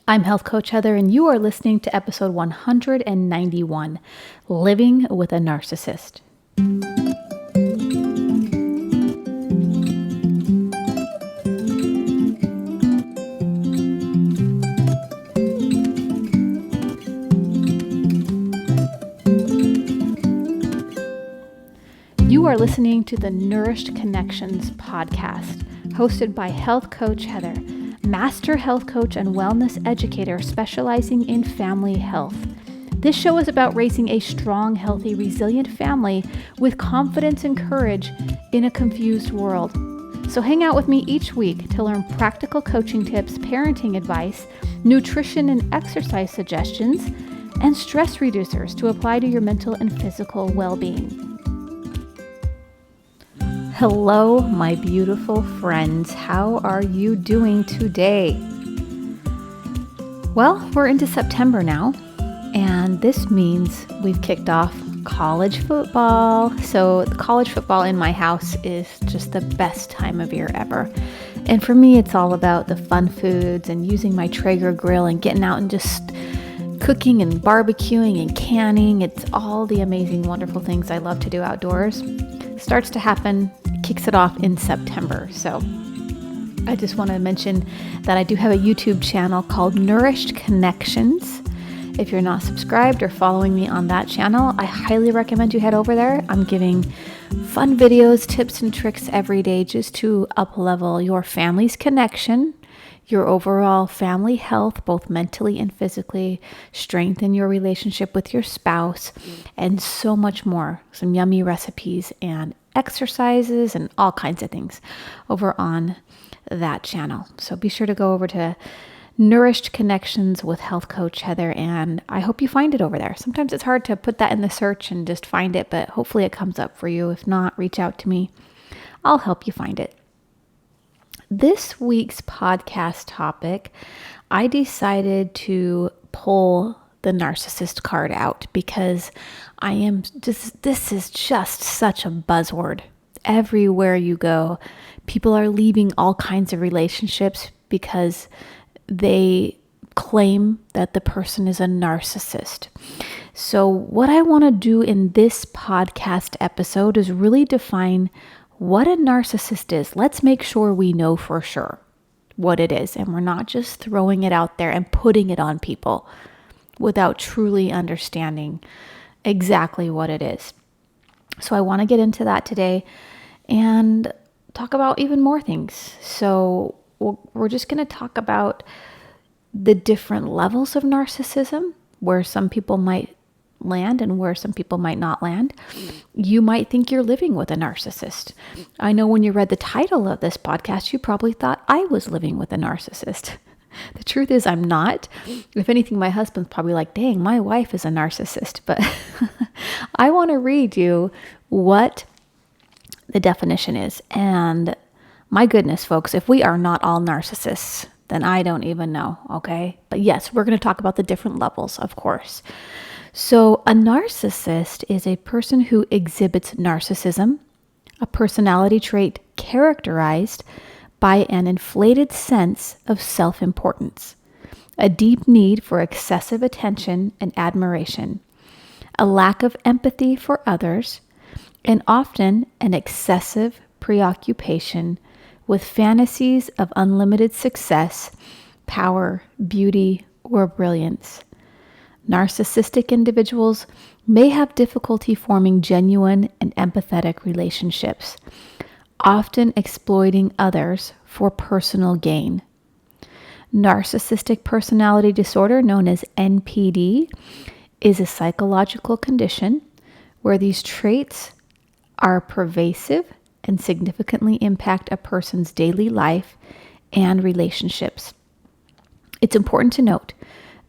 I'm Health Coach Heather, and you are listening to episode 191, Living with a Narcissist. You are listening to the Nourished Connections podcast, hosted by Health Coach Heather, master health coach and wellness educator specializing in family health. This show is about raising a strong, healthy, resilient family with confidence and courage in a confused world. So hang out with me each week to learn practical coaching tips, parenting advice, nutrition and exercise suggestions, and stress reducers to apply to your mental and physical well-being. Hello, my beautiful friends. How are you doing today? Well, we're into September now, and this means we've kicked off college football. So the college football in my house is just the best time of year ever. And for me, it's all about the fun foods and using my Traeger grill and getting out and just cooking and barbecuing and canning. It's all the amazing, wonderful things I love to do outdoors. Starts to happen, kicks it off in September. So I just want to mention that I do have a YouTube channel called Nourished Connections. If you're not subscribed or following me on that channel, I highly recommend you head over there. I'm giving fun videos, tips, and tricks every day just to up-level your family's connection, your overall family health, both mentally and physically, strengthen your relationship with your spouse, and so much more. Some yummy recipes and exercises and all kinds of things over on that channel. So be sure to go over to Nourished Connections with Health Coach Heather, and I hope you find it over there. Sometimes it's hard to put that in the search and just find it, but hopefully it comes up for you. If not, reach out to me. I'll help you find it. This week's podcast topic, I decided to pull the narcissist card out because this is just such a buzzword. Everywhere you go, people are leaving all kinds of relationships because they claim that the person is a narcissist. So what I want to do in this podcast episode is really define what a narcissist is. Let's make sure we know for sure what it is, and we're not just throwing it out there and putting it on people without truly understanding exactly what it is. So I want to get into that today and talk about even more things. So we're just going to talk about the different levels of narcissism, where some people might land and where some people might not land. You might think you're living with a narcissist. I know when you read the title of this podcast, you probably thought I was living with a narcissist. The truth is I'm not. If anything, my husband's probably like, dang, my wife is a narcissist. But I want to read you what the definition is. And my goodness, folks, if we are not all narcissists, then I don't even know, okay? But yes, we're going to talk about the different levels, of course. So a narcissist is a person who exhibits narcissism, a personality trait characterized by an inflated sense of self-importance, a deep need for excessive attention and admiration, a lack of empathy for others, and often an excessive preoccupation with fantasies of unlimited success, power, beauty, or brilliance. Narcissistic individuals may have difficulty forming genuine and empathetic relationships, often exploiting others for personal gain. Narcissistic personality disorder, known as NPD, is a psychological condition where these traits are pervasive and significantly impact a person's daily life and relationships. It's important to note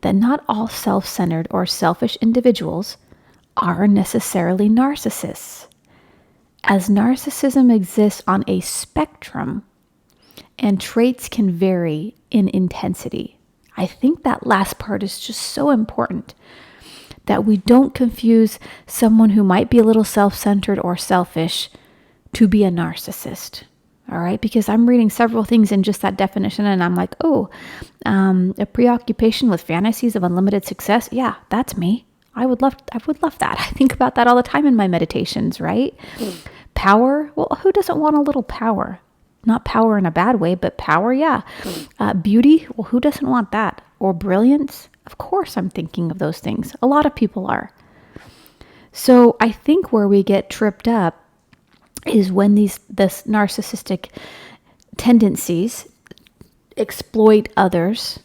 that not all self-centered or selfish individuals are necessarily narcissists, as narcissism exists on a spectrum and traits can vary in intensity. I think that last part is just so important, that we don't confuse someone who might be a little self-centered or selfish to be a narcissist. All right, because I'm reading several things in just that definition and I'm like, oh, A preoccupation with fantasies of unlimited success. Yeah, that's me. I would love that. I think about that all the time in my meditations, right? Power. Well, who doesn't want a little power? Not power in a bad way, but power, yeah. Beauty. Well, who doesn't want that? Or brilliance. Of course, I'm thinking of those things. A lot of people are. So I think where we get tripped up is when this narcissistic tendencies exploit others,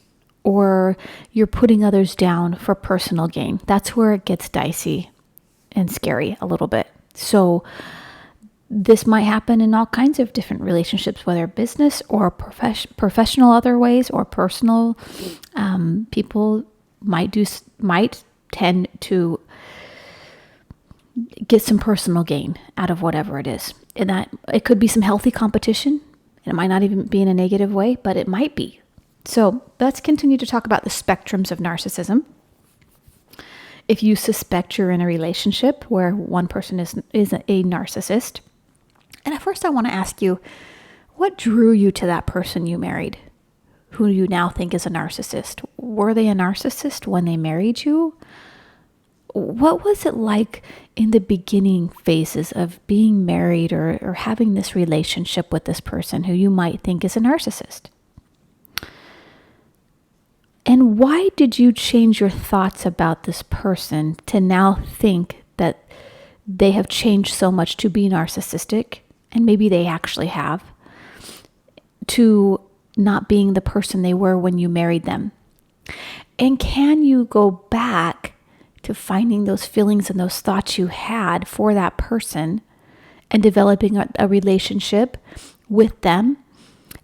or you're putting others down for personal gain. That's where it gets dicey and scary a little bit. So this might happen in all kinds of different relationships, whether business or professional other ways or personal. People might tend to get some personal gain out of whatever it is. And that it could be some healthy competition. And it might not even be in a negative way, but it might be. So let's continue to talk about the spectrums of narcissism. If you suspect you're in a relationship where one person is a narcissist, and at first I want to ask you, what drew you to that person you married, who you now think is a narcissist? Were they a narcissist when they married you? What was it like in the beginning phases of being married or having this relationship with this person who you might think is a narcissist? And why did you change your thoughts about this person to now think that they have changed so much to be narcissistic, and maybe they actually have, to not being the person they were when you married them? And can you go back to finding those feelings and those thoughts you had for that person and developing a relationship with them,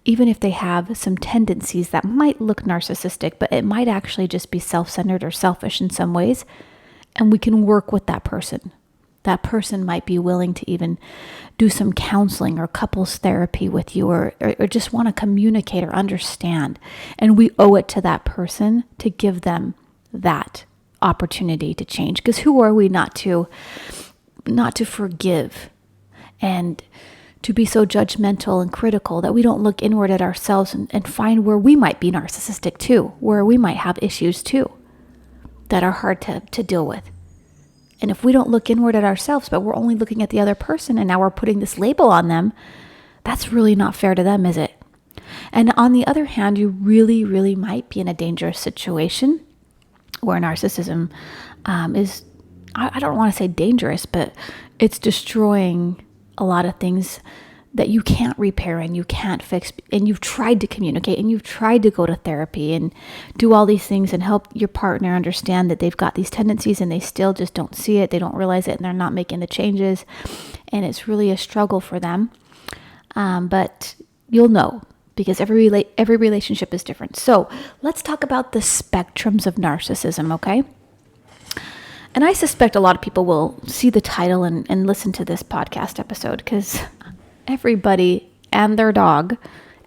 even if they have some tendencies that might look narcissistic, but it might actually just be self-centered or selfish in some ways, and we can work with that person. That person might be willing to even do some counseling or couples therapy with you, or just want to communicate or understand. And we owe it to that person to give them that opportunity to change. Because who are we not to forgive and to be so judgmental and critical that we don't look inward at ourselves and find where we might be narcissistic too, where we might have issues too that are hard to deal with. And if we don't look inward at ourselves, but we're only looking at the other person and now we're putting this label on them, that's really not fair to them, is it? And on the other hand, you really, really might be in a dangerous situation where narcissism is, I don't want to say dangerous, but it's destroying a lot of things that you can't repair and you can't fix. And you've tried to communicate and you've tried to go to therapy and do all these things and help your partner understand that they've got these tendencies and they still just don't see it. They don't realize it and they're not making the changes. And it's really a struggle for them. But you'll know, because every relationship is different. So let's talk about the spectrums of narcissism, okay? And I suspect a lot of people will see the title and listen to this podcast episode, because everybody and their dog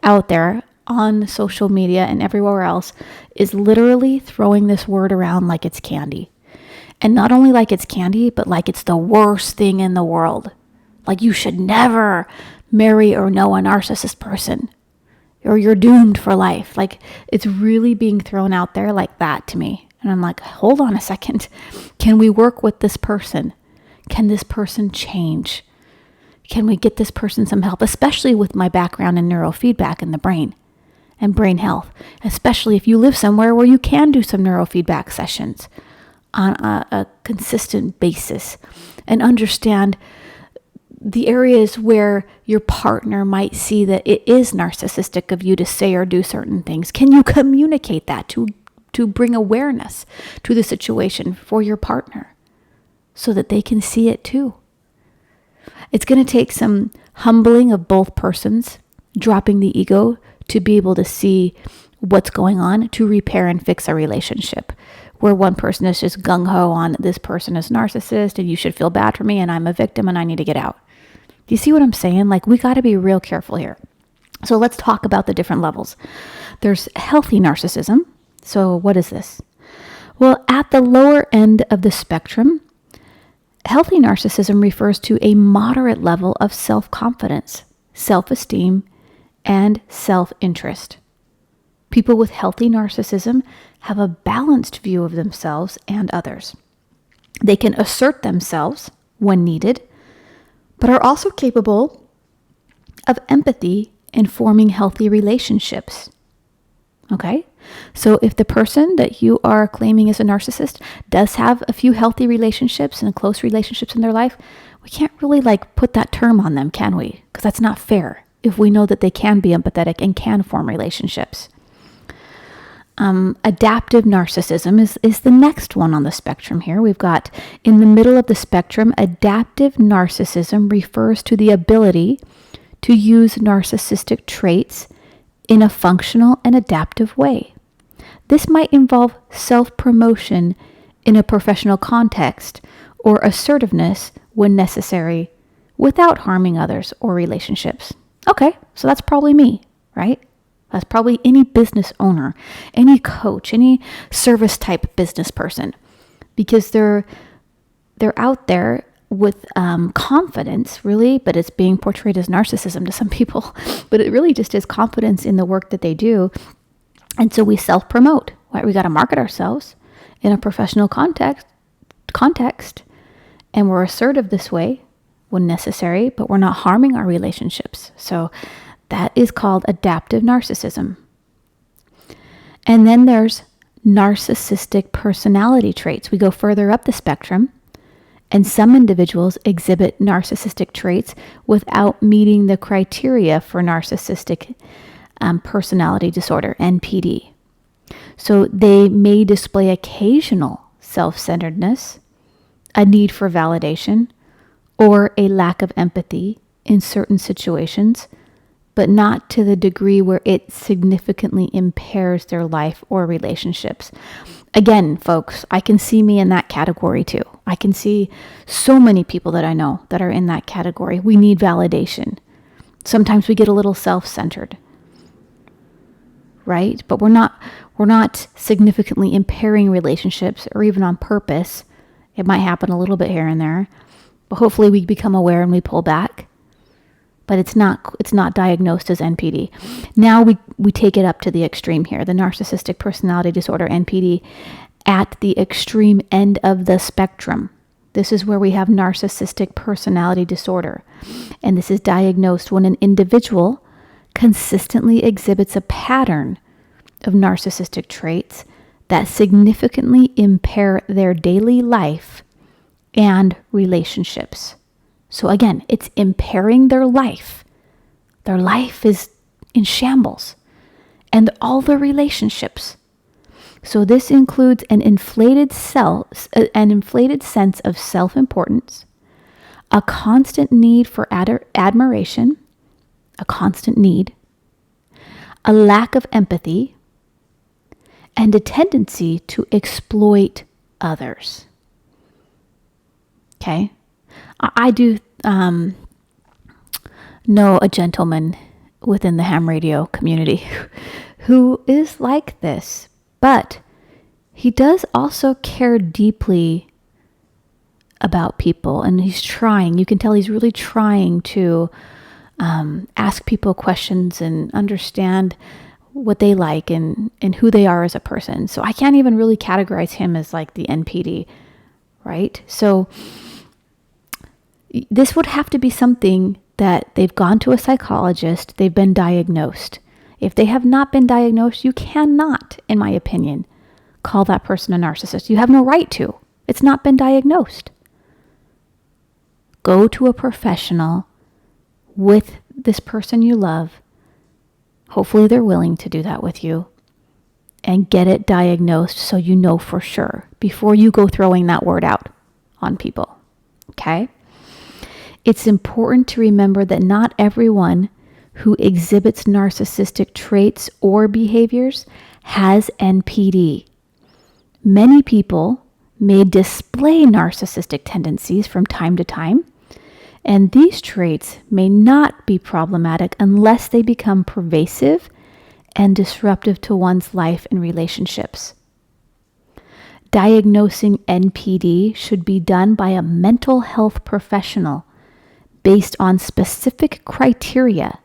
out there on social media and everywhere else is literally throwing this word around like it's candy. And not only like it's candy, but like it's the worst thing in the world. Like you should never marry or know a narcissist person, or you're doomed for life. Like it's really being thrown out there like that to me. And I'm like, hold on a second. Can we work with this person? Can this person change? Can we get this person some help? Especially with my background in neurofeedback in the brain and brain health. Especially if you live somewhere where you can do some neurofeedback sessions on a consistent basis and understand the areas where your partner might see that it is narcissistic of you to say or do certain things. Can you communicate that to bring awareness to the situation for your partner so that they can see it too? It's going to take some humbling of both persons, dropping the ego to be able to see what's going on, to repair and fix a relationship where one person is just gung-ho on this person is narcissist and you should feel bad for me and I'm a victim and I need to get out. Do you see what I'm saying? Like, we got to be real careful here. So let's talk about the different levels. There's healthy narcissism. So what is this? Well, at the lower end of the spectrum, healthy narcissism refers to a moderate level of self-confidence, self-esteem, and self-interest. People with healthy narcissism have a balanced view of themselves and others. They can assert themselves when needed, but are also capable of empathy and forming healthy relationships. Okay? So if the person that you are claiming is a narcissist does have a few healthy relationships and close relationships in their life, we can't really put that term on them, can we? Because that's not fair if we know that they can be empathetic and can form relationships. Adaptive narcissism is the next one on the spectrum here. We've got in the middle of the spectrum, adaptive narcissism refers to the ability to use narcissistic traits in a functional and adaptive way. This might involve self-promotion in a professional context or assertiveness when necessary without harming others or relationships. Okay, so that's probably me, right? That's probably any business owner, any coach, any service type business person, because they're out there with confidence, really, but it's being portrayed as narcissism to some people, but it really just is confidence in the work that they do. And so we self-promote, right? We got to market ourselves in a professional context, and we're assertive this way when necessary, but we're not harming our relationships. So that is called adaptive narcissism. And then there's narcissistic personality traits. We go further up the spectrum, and some individuals exhibit narcissistic traits without meeting the criteria for narcissistic personality disorder, NPD. So they may display occasional self-centeredness, a need for validation, or a lack of empathy in certain situations, but not to the degree where it significantly impairs their life or relationships. Again, folks, I can see me in that category too. I can see so many people that I know that are in that category. We need validation. Sometimes we get a little self-centered, right? But we're not significantly impairing relationships or even on purpose. It might happen a little bit here and there, but hopefully we become aware and we pull back. But it's not diagnosed as NPD. Now we take it up to the extreme here, the narcissistic personality disorder, NPD, at the extreme end of the spectrum. This is where we have narcissistic personality disorder. And this is diagnosed when an individual consistently exhibits a pattern of narcissistic traits that significantly impair their daily life and relationships. So again, it's impairing their life. Their life is in shambles, and all their relationships. So this includes an inflated sense of self-importance, a constant need for admiration, a constant need, a lack of empathy, and a tendency to exploit others. Okay? I do know a gentleman within the ham radio community who is like this, but he does also care deeply about people, and he's trying. You can tell he's really trying to ask people questions and understand what they like and who they are as a person. So I can't even really categorize him as like the NPD, right? So this would have to be something that they've gone to a psychologist, they've been diagnosed. If they have not been diagnosed, you cannot, in my opinion, call that person a narcissist. You have no right to. It's not been diagnosed. Go to a professional with this person you love. Hopefully they're willing to do that with you, and get it diagnosed so you know for sure before you go throwing that word out on people. Okay? It's important to remember that not everyone who exhibits narcissistic traits or behaviors has NPD. Many people may display narcissistic tendencies from time to time, and these traits may not be problematic unless they become pervasive and disruptive to one's life and relationships. Diagnosing NPD should be done by a mental health professional based on specific criteria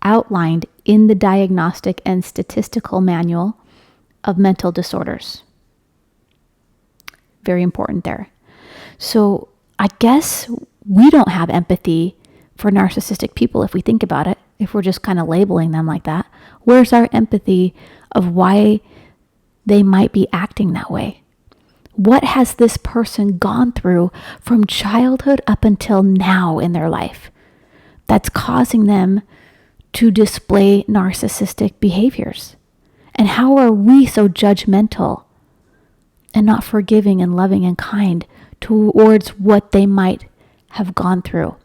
outlined in the Diagnostic and Statistical Manual of Mental Disorders. Very important there. So I guess we don't have empathy for narcissistic people if we think about it, if we're just kind of labeling them like that. Where's our empathy of why they might be acting that way? What has this person gone through from childhood up until now in their life that's causing them to display narcissistic behaviors? And how are we so judgmental and not forgiving and loving and kind towards what they might have gone through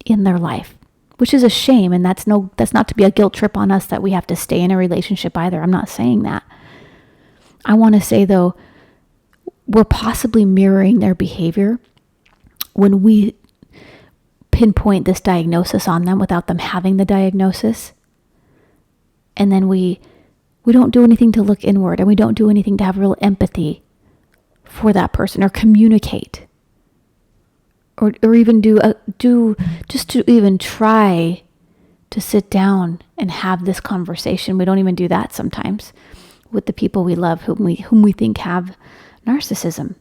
in their life? Which is a shame, and that's not to be a guilt trip on us that we have to stay in a relationship either. I'm not saying that. I want to say, though, we're possibly mirroring their behavior when we pinpoint this diagnosis on them without them having the diagnosis. And then we don't do anything to look inward, and we don't do anything to have real empathy for that person or communicate. Or even just to even try to sit down and have this conversation. We don't even do that sometimes with the people we love whom we think have narcissism.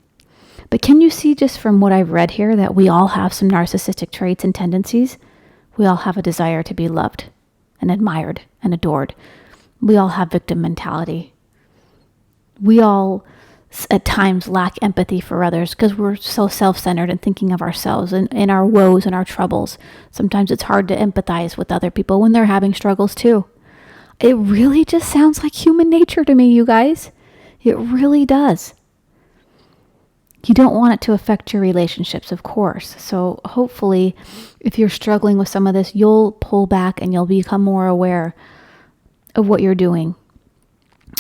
But can you see just from what I've read here that we all have some narcissistic traits and tendencies? We all have a desire to be loved and admired and adored. We all have victim mentality. We all at times lack empathy for others because we're so self-centered and thinking of ourselves and our woes and our troubles. Sometimes it's hard to empathize with other people when they're having struggles too. It really just sounds like human nature to me, you guys. It really does. You don't want it to affect your relationships, of course. So hopefully, if you're struggling with some of this, you'll pull back and you'll become more aware of what you're doing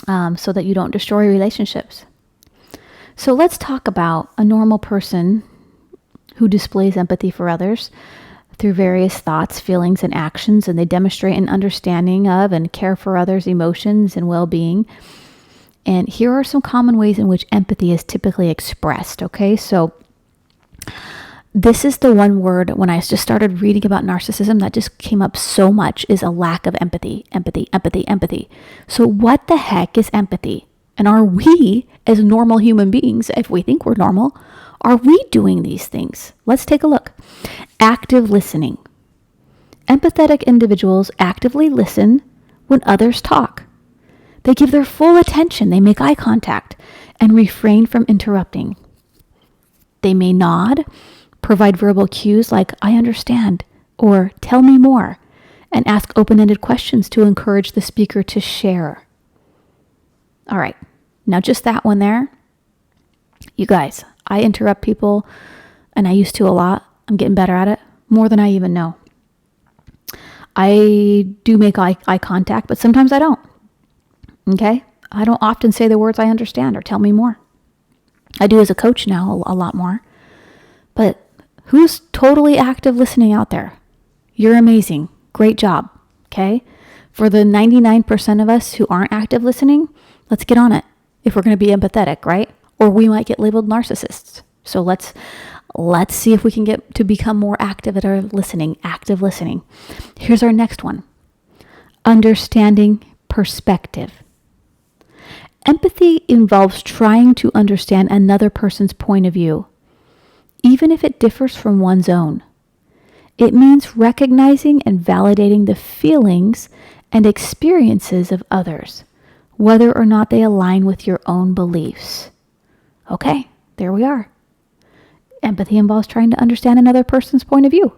so that you don't destroy relationships. So let's talk about a normal person who displays empathy for others through various thoughts, feelings, and actions, and they demonstrate an understanding of and care for others' emotions and well-being. And here are some common ways in which empathy is typically expressed, okay? So this is the one word when I just started reading about narcissism that just came up so much is a lack of empathy. So what the heck is empathy? And are we, as normal human beings, if we think we're normal, are we doing these things? Let's take a look. Active listening. Empathetic individuals actively listen when others talk. They give their full attention, they make eye contact, and refrain from interrupting. They may nod, provide verbal cues like, I understand, or tell me more, and ask open-ended questions to encourage the speaker to share. All right, now just that one there. You guys, I interrupt people, and I used to a lot. I'm getting better at it, more than I even know. I do make eye contact, but sometimes I don't. Okay? I don't often say the words I understand or tell me more. I do as a coach now a lot more. But who's totally active listening out there? You're amazing. Great job. Okay? For the 99% of us who aren't active listening, let's get on it. If we're going to be empathetic, right? Or we might get labeled narcissists. So let's see if we can get to become more active at our listening, active listening. Here's our next one. Understanding perspective. Empathy involves trying to understand another person's point of view, even if it differs from one's own. It means recognizing and validating the feelings and experiences of others, whether or not they align with your own beliefs. Okay, there we are. Empathy involves trying to understand another person's point of view.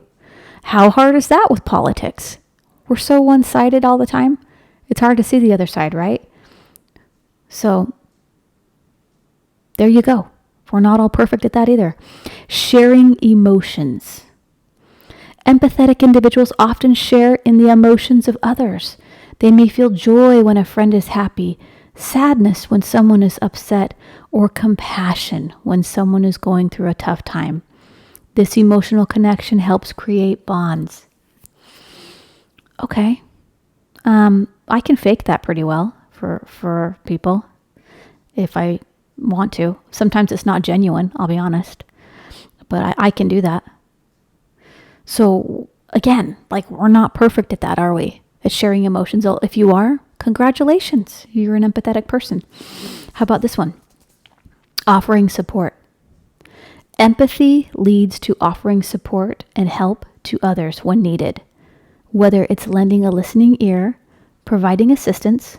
How hard is that with politics? We're so one-sided all the time. It's hard to see the other side, right? So, there you go. We're not all perfect at that either. Sharing emotions. Empathetic individuals often share in the emotions of others. They may feel joy when a friend is happy, sadness when someone is upset, or compassion when someone is going through a tough time. This emotional connection helps create bonds. Okay. I can fake that pretty well for people if I want to. Sometimes it's not genuine, I'll be honest. But I can do that. So again, like we're not perfect at that, are we? at sharing emotions. If you are, congratulations, you're an empathetic person. How about this one? Offering support. Empathy leads to offering support and help to others when needed, whether it's lending a listening ear, providing assistance,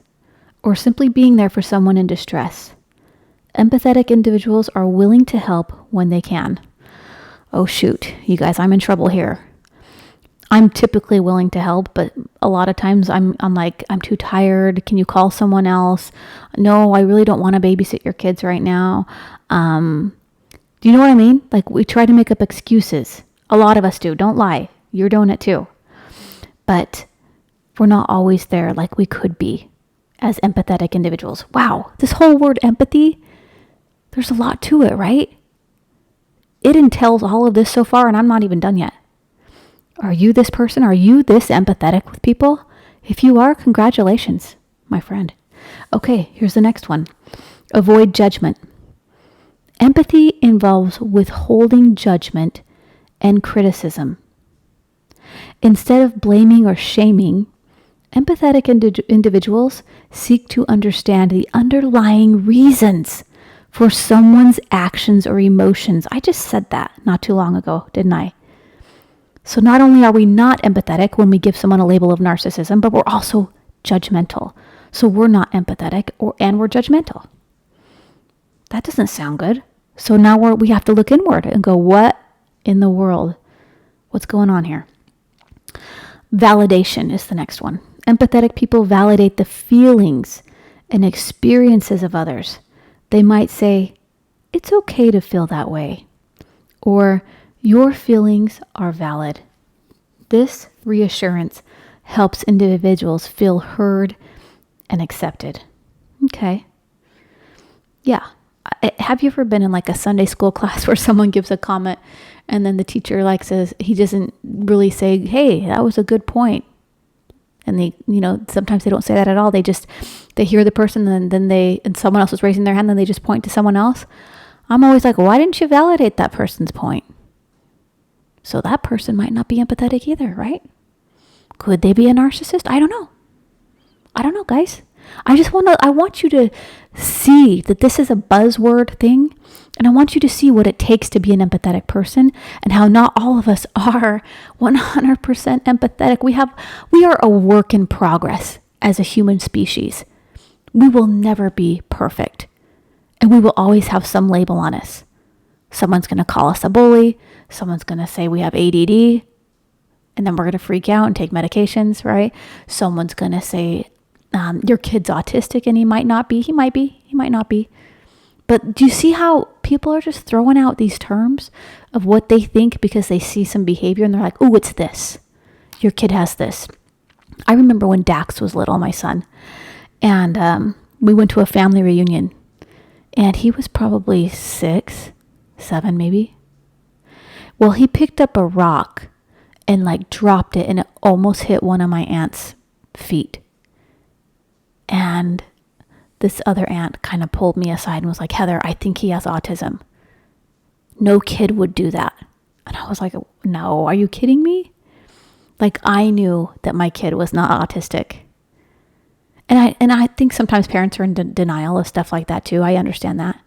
or simply being there for someone in distress. Empathetic individuals are willing to help when they can. Oh shoot, you guys, I'm in trouble here. I'm typically willing to help, but a lot of times I'm like, I'm too tired. Can you call someone else? No, I really don't want to babysit your kids right now. Do you know what I mean? Like, we try to make up excuses. A lot of us do. Don't lie. You're doing it too. But we're not always there like we could be as empathetic individuals. Wow, this whole word empathy, there's a lot to it, right? It entails all of this so far, and I'm not even done yet. Are you this person? Are you this empathetic with people? If you are, congratulations, my friend. Okay, here's the next one. Avoid judgment. Empathy involves withholding judgment and criticism. Instead of blaming or shaming, empathetic individuals seek to understand the underlying reasons for someone's actions or emotions. I just said that not too long ago, didn't I? So not only are we not empathetic when we give someone a label of narcissism, but we're also judgmental. So we're not empathetic and we're judgmental. That doesn't sound good. So now we have to look inward and go, what in the world? What's going on here? Validation is the next one. Empathetic people validate the feelings and experiences of others. They might say, it's okay to feel that way, or your feelings are valid. This reassurance helps individuals feel heard and accepted. Okay. Yeah. Have you ever been in like a Sunday school class where someone gives a comment and then the teacher says, he doesn't really say, hey, that was a good point. And they, sometimes they don't say that at all. They hear the person and then someone else is raising their hand and they just point to someone else. I'm always like, why didn't you validate that person's point? So that person might not be empathetic either, right? Could they be a narcissist? I don't know, guys. I want you to see that this is a buzzword thing, and I want you to see what it takes to be an empathetic person and how not all of us are 100% empathetic. We are a work in progress as a human species. We will never be perfect, and we will always have some label on us. Someone's going to call us a bully. Someone's going to say we have ADD, and then we're going to freak out and take medications, right? Someone's going to say, your kid's autistic, and he might not be. He might not be. But do you see how people are just throwing out these terms of what they think because they see some behavior and they're like, oh, it's this. Your kid has this. I remember when Dax was little, my son, and we went to a family reunion, and he was probably 6, 7 maybe. Well, he picked up a rock and dropped it, and it almost hit one of my aunt's feet. And this other aunt kind of pulled me aside and was like, Heather, I think he has autism. No kid would do that. And I was like, no, are you kidding me? I knew that my kid was not autistic. And I think sometimes parents are in denial of stuff like that too. I understand that.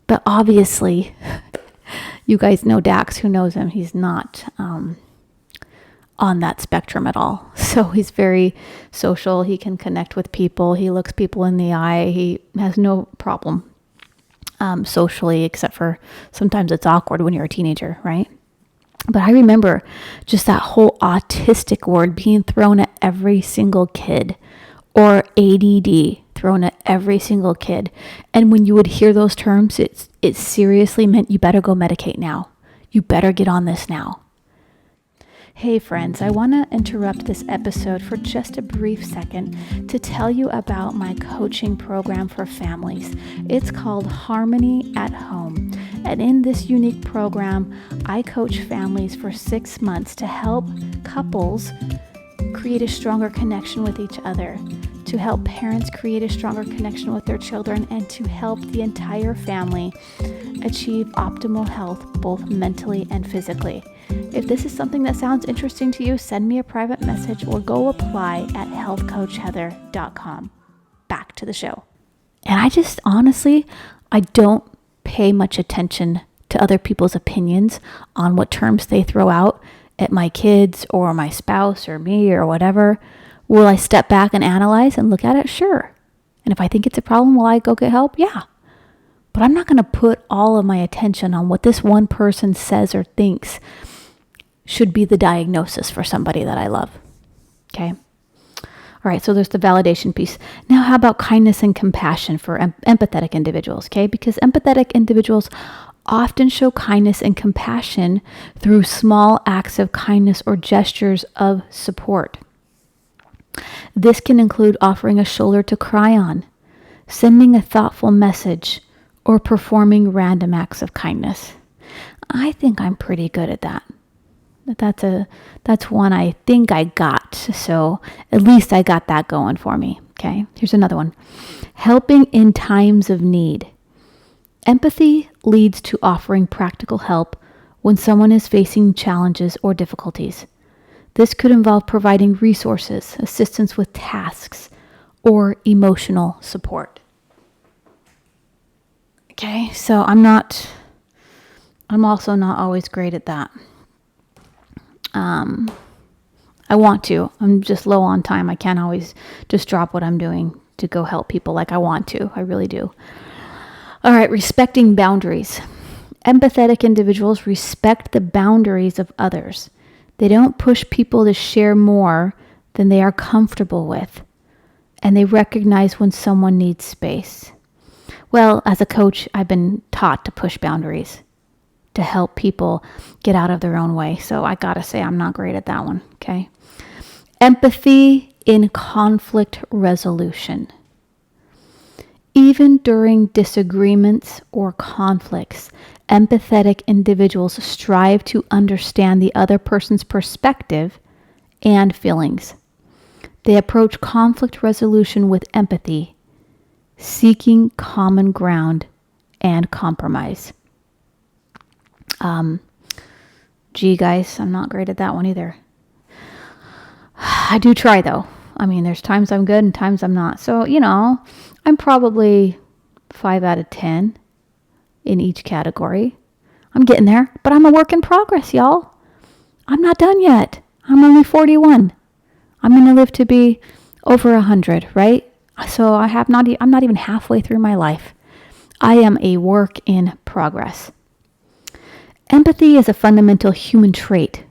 But obviously, you guys know Dax, who knows him. He's not on that spectrum at all. So he's very social. He can connect with people. He looks people in the eye. He has no problem socially, except for sometimes it's awkward when you're a teenager, right? But I remember just that whole autistic word being thrown at every single kid, or ADD thrown at every single kid. And when you would hear those terms, it seriously meant you better go medicate now. You better get on this now. Hey friends, I want to interrupt this episode for just a brief second to tell you about my coaching program for families. It's called Harmony at Home. And in this unique program, I coach families for 6 months to help couples create a stronger connection with each other, to help parents create a stronger connection with their children, and to help the entire family achieve optimal health both mentally and physically. If this is something that sounds interesting to you, send me a private message or go apply at healthcoachheather.com. Back to the show. And I just honestly, I don't pay much attention to other people's opinions on what terms they throw out at my kids or my spouse or me or whatever. Will I step back and analyze and look at it? Sure. And if I think it's a problem, will I go get help? Yeah. But I'm not going to put all of my attention on what this one person says or thinks should be the diagnosis for somebody that I love. Okay. All right. So there's the validation piece. Now, how about kindness and compassion for empathetic individuals? Okay. Because empathetic individuals often show kindness and compassion through small acts of kindness or gestures of support. This can include offering a shoulder to cry on, sending a thoughtful message, or performing random acts of kindness. I think I'm pretty good at that. That's one I think I got. So at least I got that going for me. Okay, here's another one. Helping in times of need. Empathy leads to offering practical help when someone is facing challenges or difficulties. This could involve providing resources, assistance with tasks, or emotional support. Okay, so I'm also not always great at that. I want to. I'm just low on time. I can't always just drop what I'm doing to go help people like I want to. I really do. All right, respecting boundaries. Empathetic individuals respect the boundaries of others. They don't push people to share more than they are comfortable with. And they recognize when someone needs space. Well, as a coach, I've been taught to push boundaries to help people get out of their own way. So I gotta say, I'm not great at that one, okay? Empathy in conflict resolution. Even during disagreements or conflicts, empathetic individuals strive to understand the other person's perspective and feelings. They approach conflict resolution with empathy, seeking common ground and compromise. Gee, guys, I'm not great at that one either. I do try, though. I mean, there's times I'm good and times I'm not. So, I'm probably 5 out of 10 in each category. I'm getting there, but I'm a work in progress, y'all. I'm not done yet. I'm only 41. I'm going to live to be over 100, right? So I'm not even halfway through my life. I am a work in progress. Empathy is a fundamental human trait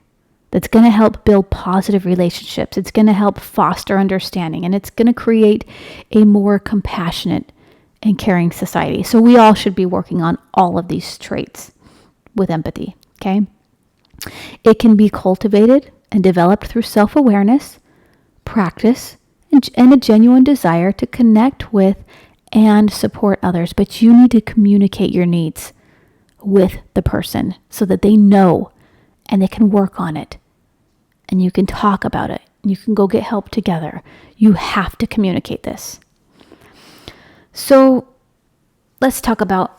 that's going to help build positive relationships. It's going to help foster understanding, and it's going to create a more compassionate and caring society. So we all should be working on all of these traits with empathy, okay? It can be cultivated and developed through self-awareness, practice, and a genuine desire to connect with and support others. But you need to communicate your needs with the person so that they know and they can work on it. And you can talk about it. You can go get help together. You have to communicate this. So let's talk about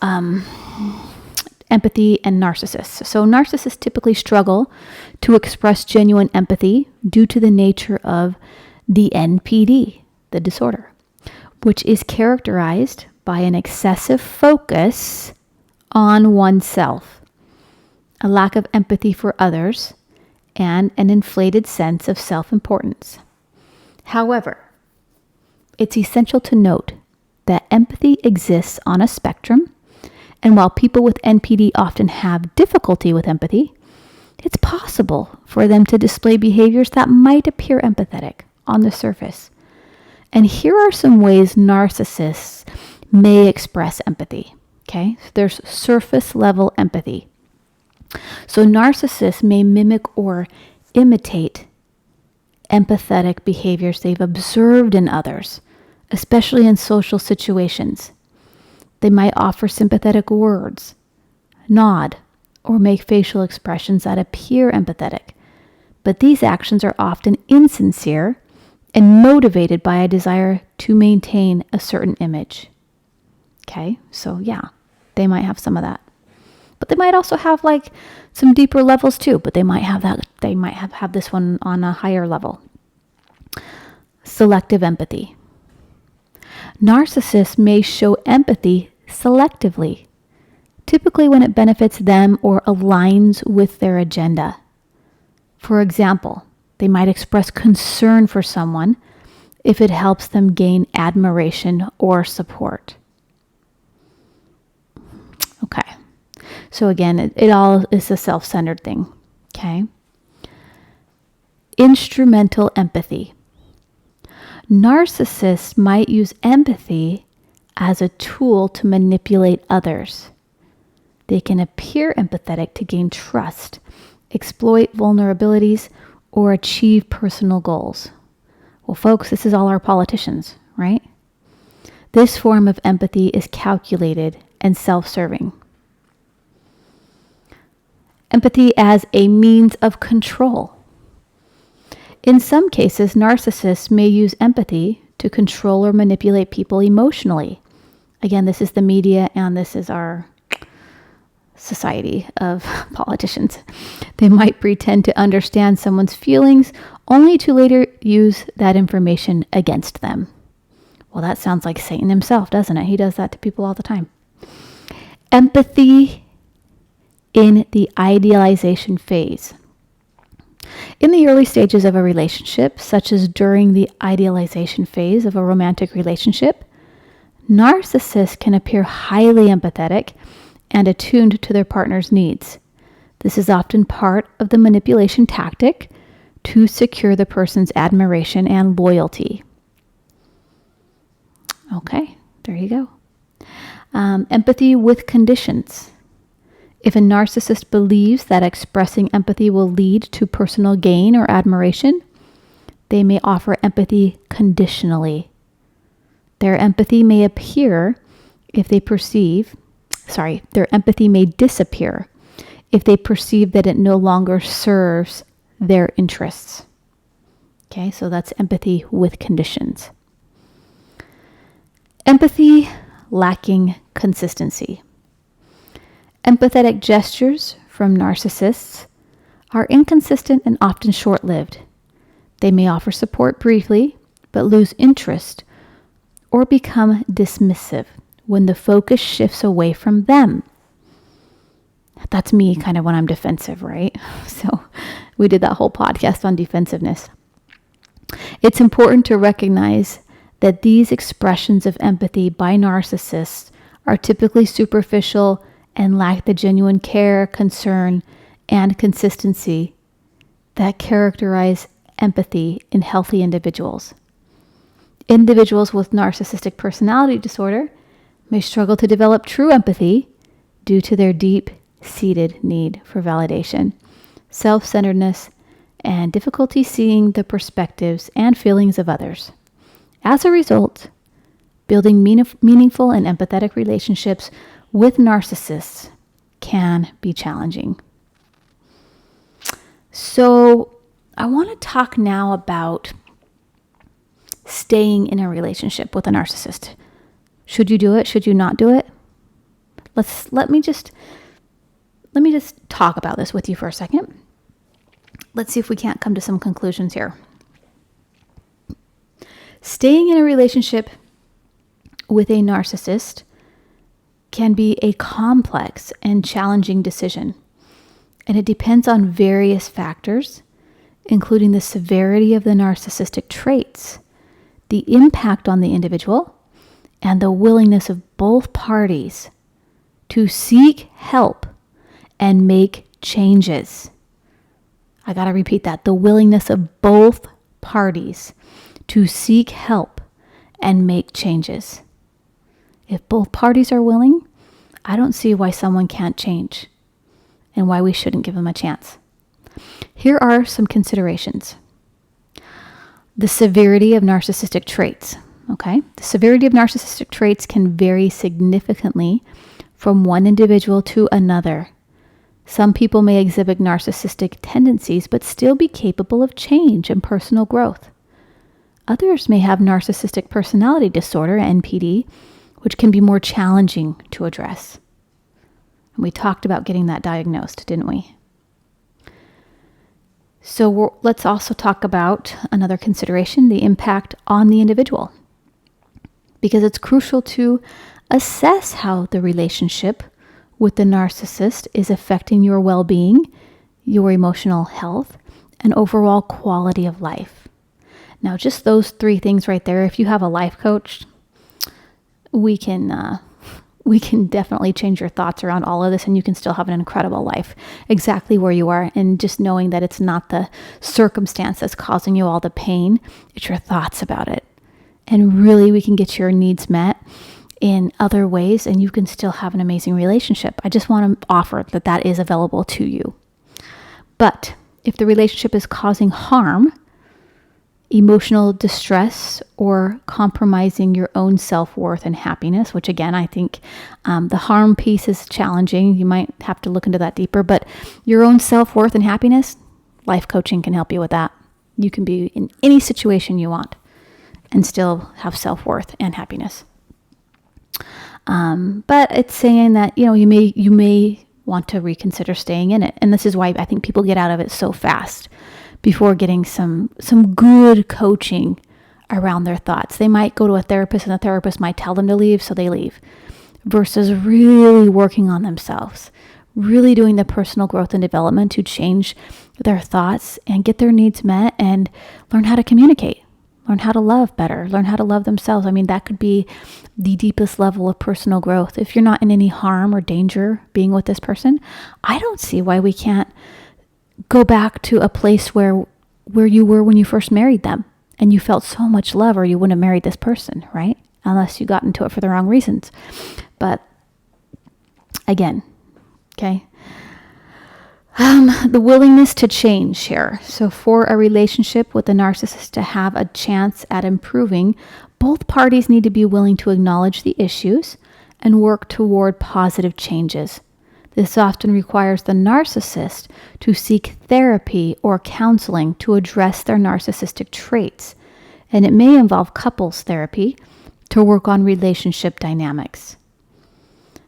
empathy and narcissists. So narcissists typically struggle to express genuine empathy due to the nature of the NPD, the disorder, which is characterized by an excessive focus on oneself, a lack of empathy for others, and an inflated sense of self-importance. However, it's essential to note that empathy exists on a spectrum, and while people with NPD often have difficulty with empathy, it's possible for them to display behaviors that might appear empathetic on the surface. And here are some ways narcissists may express empathy. Okay, so there's surface level empathy. So narcissists may mimic or imitate empathetic behaviors they've observed in others, especially in social situations. They might offer sympathetic words, nod, or make facial expressions that appear empathetic. But these actions are often insincere and motivated by a desire to maintain a certain image. Okay, so yeah, they might have some of that. But they might also have like some deeper levels too, but they might have this one on a higher level. Selective empathy. Narcissists may show empathy selectively, typically when it benefits them or aligns with their agenda. For example, they might express concern for someone if it helps them gain admiration or support. Okay, so again, it all is a self-centered thing, okay? Instrumental empathy. Narcissists might use empathy as a tool to manipulate others. They can appear empathetic to gain trust, exploit vulnerabilities, or achieve personal goals. Well, folks, this is all our politicians, right? This form of empathy is calculated and self-serving. Empathy as a means of control. In some cases, narcissists may use empathy to control or manipulate people emotionally. Again, this is the media and this is our society of politicians. They might pretend to understand someone's feelings only to later use that information against them. Well, that sounds like Satan himself, doesn't it? He does that to people all the time. Empathy in the idealization phase. In the early stages of a relationship, such as during the idealization phase of a romantic relationship, narcissists can appear highly empathetic and attuned to their partner's needs. This is often part of the manipulation tactic to secure the person's admiration and loyalty. Okay, there you go. Empathy with conditions. If a narcissist believes that expressing empathy will lead to personal gain or admiration, they may offer empathy conditionally. Their empathy may disappear if they perceive that it no longer serves their interests. Okay, so that's empathy with conditions. Empathy lacking consistency. Empathetic gestures from narcissists are inconsistent and often short-lived. They may offer support briefly, but lose interest or become dismissive when the focus shifts away from them. That's me kind of when I'm defensive, right? So we did that whole podcast on defensiveness. It's important to recognize that these expressions of empathy by narcissists are typically superficial and lack the genuine care, concern, and consistency that characterize empathy in healthy individuals. Individuals with narcissistic personality disorder may struggle to develop true empathy due to their deep-seated need for validation, self-centeredness, and difficulty seeing the perspectives and feelings of others. As a result, building meaningful and empathetic relationships with narcissists can be challenging. So I want to talk now about staying in a relationship with a narcissist. Should you do it? Should you not do it? Let me just talk about this with you for a second. Let's see if we can't come to some conclusions here. Staying in a relationship with a narcissist can be a complex and challenging decision, and it depends on various factors, including the severity of the narcissistic traits, the impact on the individual, and the willingness of both parties to seek help and make changes. I got to repeat that. The willingness of both parties to seek help and make changes. If both parties are willing, I don't see why someone can't change and why we shouldn't give them a chance. Here are some considerations. The severity of narcissistic traits. Okay, the severity of narcissistic traits can vary significantly from one individual to another. Some people may exhibit narcissistic tendencies but still be capable of change and personal growth. Others may have narcissistic personality disorder, NPD, which can be more challenging to address. We talked about getting that diagnosed, didn't we? So let's also talk about another consideration, the impact on the individual. Because it's crucial to assess how the relationship with the narcissist is affecting your well-being, your emotional health, and overall quality of life. Now, just those 3 things right there, if you have a life coach, we can definitely change your thoughts around all of this, and you can still have an incredible life exactly where you are. And just knowing that it's not the circumstance that's causing you all the pain, it's your thoughts about it. And really, we can get your needs met in other ways, and you can still have an amazing relationship. I just want to offer that is available to you. But if the relationship is causing harm, emotional distress, or compromising your own self-worth and happiness, which again, I think the harm piece is challenging. You might have to look into that deeper, but your own self-worth and happiness, life coaching can help you with that. You can be in any situation you want and still have self-worth and happiness. But it's saying that, you may want to reconsider staying in it. And this is why I think people get out of it so fast before getting some good coaching around their thoughts. They might go to a therapist and the therapist might tell them to leave, so they leave, versus really working on themselves, really doing the personal growth and development to change their thoughts and get their needs met and learn how to communicate, learn how to love better, learn how to love themselves. I mean, that could be the deepest level of personal growth. If you're not in any harm or danger being with this person, I don't see why we can't go back to a place where you were when you first married them and you felt so much love, or you wouldn't have married this person, right? Unless you got into it for the wrong reasons. But again, okay. The willingness to change here. So for a relationship with a narcissist to have a chance at improving, both parties need to be willing to acknowledge the issues and work toward positive changes. This often requires the narcissist to seek therapy or counseling to address their narcissistic traits, and it may involve couples therapy to work on relationship dynamics.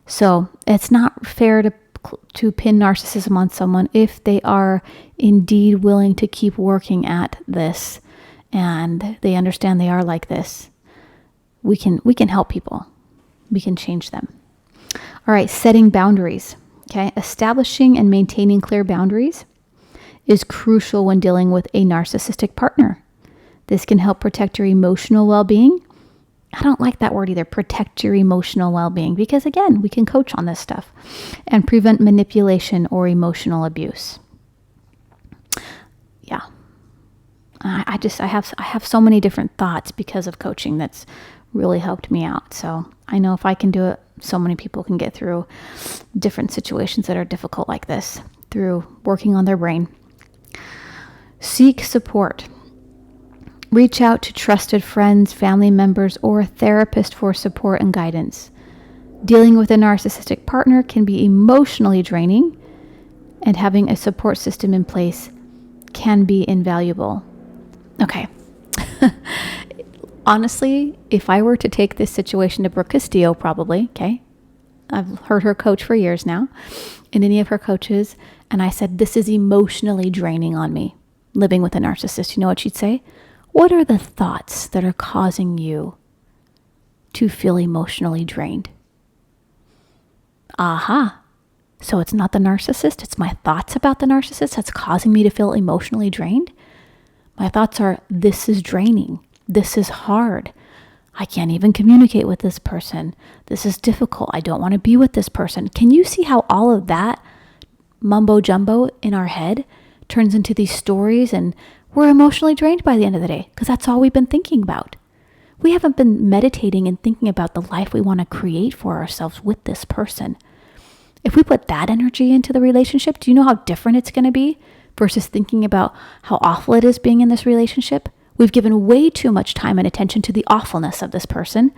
So it's not fair to pin narcissism on someone if they are indeed willing to keep working at this and they understand they are like this. We can help people. We can change them. All right, setting boundaries. Okay, establishing and maintaining clear boundaries is crucial when dealing with a narcissistic partner. This can help protect your emotional well-being. I don't like that word either, protect your emotional well-being, because again, we can coach on this stuff, and prevent manipulation or emotional abuse. Yeah. I have so many different thoughts because of coaching that's really helped me out. So I know if I can do it, so many people can get through different situations that are difficult like this through working on their brain. Seek support. Reach out to trusted friends, family members, or a therapist for support and guidance. Dealing with a narcissistic partner can be emotionally draining, and having a support system in place can be invaluable. Okay. Honestly, if I were to take this situation to Brooke Castillo, probably, okay, I've heard her coach for years now, and any of her coaches, and I said, this is emotionally draining on me, living with a narcissist. You know what she'd say? What are the thoughts that are causing you to feel emotionally drained? Aha. So it's not the narcissist, it's my thoughts about the narcissist that's causing me to feel emotionally drained? My thoughts are, this is draining. This is hard. I can't even communicate with this person. This is difficult. I don't want to be with this person. Can you see how all of that mumbo jumbo in our head turns into these stories, and we're emotionally drained by the end of the day because that's all we've been thinking about. We haven't been meditating and thinking about the life we want to create for ourselves with this person. If we put that energy into the relationship, do you know how different it's going to be versus thinking about how awful it is being in this relationship? We've given way too much time and attention to the awfulness of this person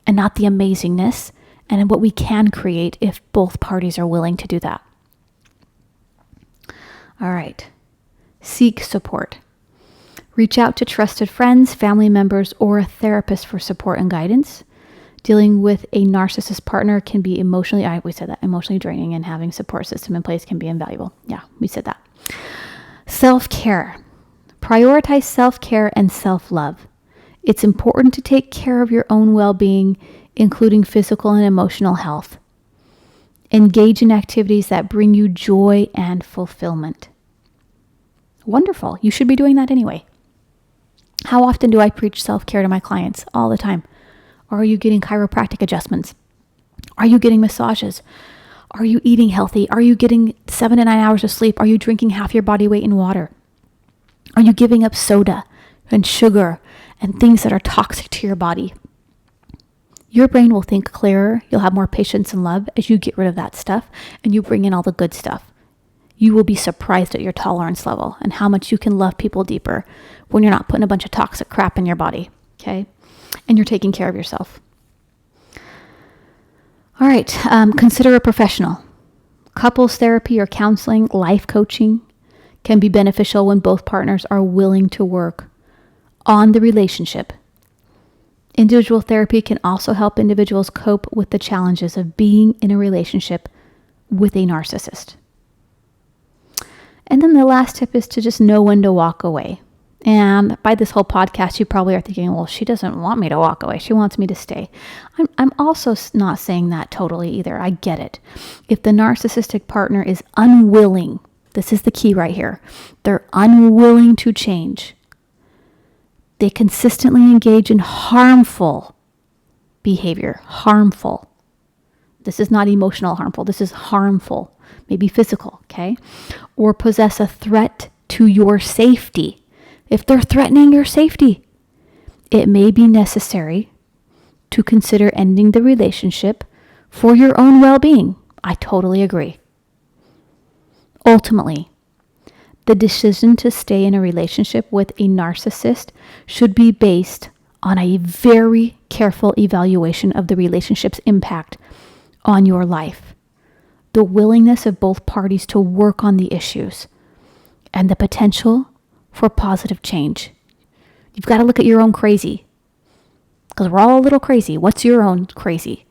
and not the amazingness and what we can create if both parties are willing to do that. All right. Seek support. Reach out to trusted friends, family members, or a therapist for support and guidance. Dealing with a narcissist partner can be emotionally draining, and having support system in place can be invaluable. Yeah, we said that. Self-care. Prioritize self-care and self-love. It's important to take care of your own well-being, including physical and emotional health. Engage in activities that bring you joy and fulfillment. Wonderful. You should be doing that anyway. How often do I preach self-care to my clients? All the time. Are you getting chiropractic adjustments? Are you getting massages? Are you eating healthy? Are you getting 7 to 9 hours of sleep? Are you drinking half your body weight in water? Are you giving up soda and sugar and things that are toxic to your body? Your brain will think clearer. You'll have more patience and love as you get rid of that stuff and you bring in all the good stuff. You will be surprised at your tolerance level and how much you can love people deeper when you're not putting a bunch of toxic crap in your body, okay? And you're taking care of yourself. All right, consider a professional. Couples therapy or counseling, life coaching can be beneficial when both partners are willing to work on the relationship. Individual therapy can also help individuals cope with the challenges of being in a relationship with a narcissist. And then the last tip is to just know when to walk away. And by this whole podcast, you probably are thinking, well, she doesn't want me to walk away. She wants me to stay. I'm also not saying that totally either. I get it. If the narcissistic partner is unwilling, this is the key right here. They're unwilling to change. They consistently engage in harmful behavior. Harmful. This is not emotional harmful. This is harmful. Maybe physical, okay? Or possess a threat to your safety. If they're threatening your safety, it may be necessary to consider ending the relationship for your own well-being. I totally agree. Ultimately, the decision to stay in a relationship with a narcissist should be based on a very careful evaluation of the relationship's impact on your life, the willingness of both parties to work on the issues, and the potential for positive change. You've got to look at your own crazy, because we're all a little crazy. What's your own crazy?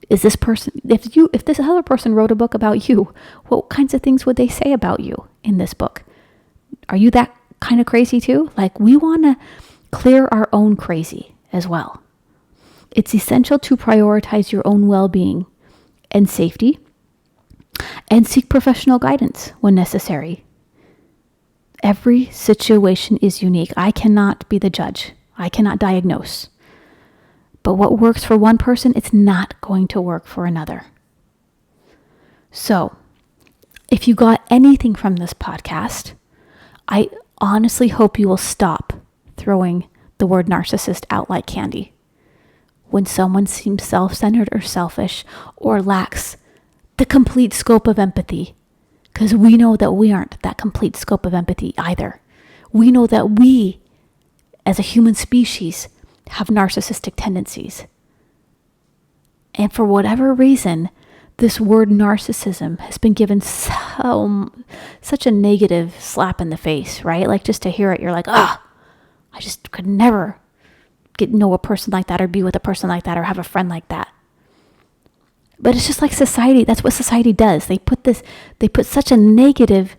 Is this person, if this other person wrote a book about you, what kinds of things would they say about you in this book? Are you that kind of crazy too? Like, we want to clear our own crazy as well. It's essential to prioritize your own well-being and safety and seek professional guidance when necessary. Every situation is unique. I cannot be the judge. I cannot diagnose. But what works for one person, it's not going to work for another. So, if you got anything from this podcast, I honestly hope you will stop throwing the word narcissist out like candy. When someone seems self-centered or selfish or lacks the complete scope of empathy, because we know that we aren't that complete scope of empathy either. We know that we, as a human species, have narcissistic tendencies. And for whatever reason, this word narcissism has been given such a negative slap in the face, right? Like, just to hear it, you're like, I just could never know a person like that or be with a person like that or have a friend like that. But it's just like society. That's what society does. They put such a negative,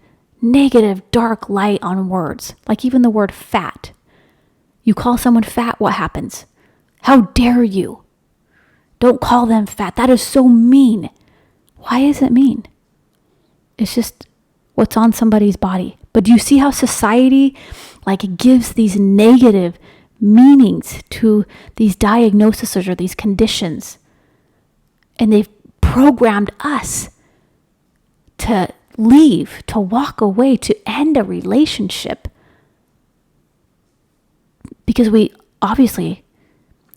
dark light on words. Like even the word fat. You call someone fat, what happens? How dare you? Don't call them fat. That is so mean. Why is it mean? It's just what's on somebody's body. But do you see how society gives these negative meanings to these diagnoses or these conditions? And they've programmed us to leave, to walk away, to end a relationship because we obviously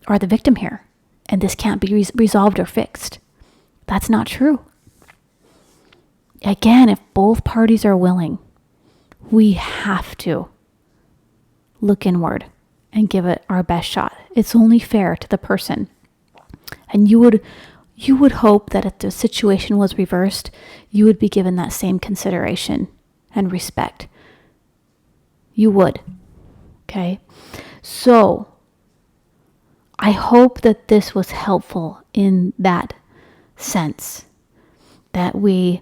are the victim here and this can't be resolved or fixed. That's not true. Again, if both parties are willing, we have to look inward and give it our best shot. It's only fair to the person. And you would hope that if the situation was reversed, you would be given that same consideration and respect. You would. Okay? So, I hope that this was helpful in that sense, that we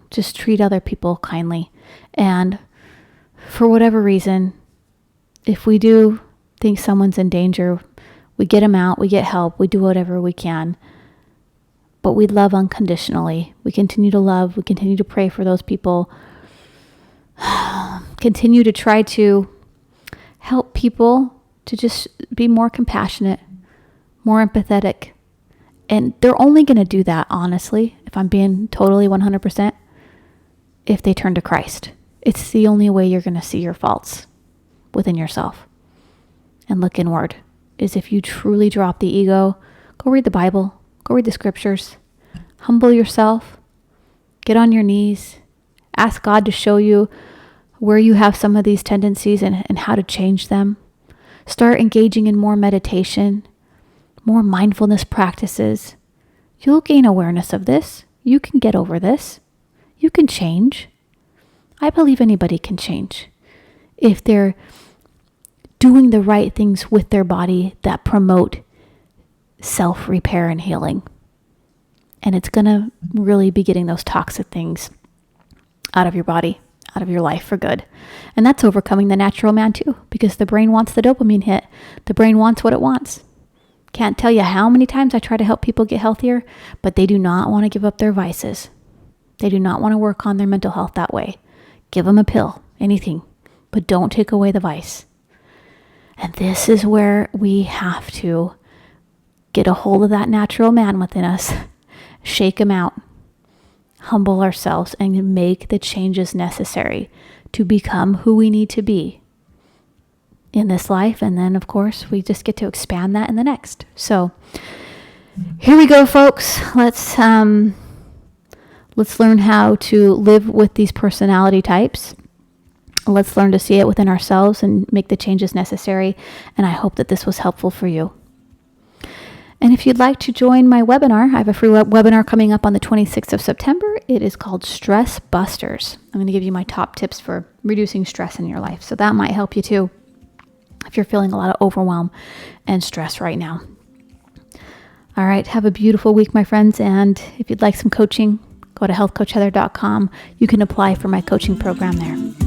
just treat other people kindly. And for whatever reason, if we do think someone's in danger, we get them out, we get help, we do whatever we can. But we love unconditionally. We continue to love, we continue to pray for those people, continue to try to help people to just be more compassionate, more empathetic. And they're only going to do that, honestly, if I'm being totally 100%, if they turn to Christ. It's the only way you're going to see your faults within yourself and look inward, is if you truly drop the ego, go read the Bible, go read the scriptures, humble yourself, get on your knees, ask God to show you where you have some of these tendencies and how to change them. Start engaging in more meditation, more mindfulness practices. You'll gain awareness of this. You can get over this. You can change. I believe anybody can change if they're doing the right things with their body that promote self-repair and healing. And it's going to really be getting those toxic things out of your body, out of your life for good. And that's overcoming the natural man too, because the brain wants the dopamine hit. The brain wants what it wants. Can't tell you how many times I try to help people get healthier, but they do not want to give up their vices. They do not want to work on their mental health that way. Give them a pill, anything, but don't take away the vice. And this is where we have to get a hold of that natural man within us, shake him out, humble ourselves, and make the changes necessary to become who we need to be in this life. And then, of course, we just get to expand that in the next. So here we go, folks. Let's learn how to live with these personality types. Let's learn to see it within ourselves and make the changes necessary. And I hope that this was helpful for you. And if you'd like to join my webinar, I have a free webinar coming up on the 26th of September. It is called Stress Busters. I'm going to give you my top tips for reducing stress in your life. So that might help you too, if you're feeling a lot of overwhelm and stress right now. All right. Have a beautiful week, my friends. And if you'd like some coaching, go to healthcoachheather.com. You can apply for my coaching program there.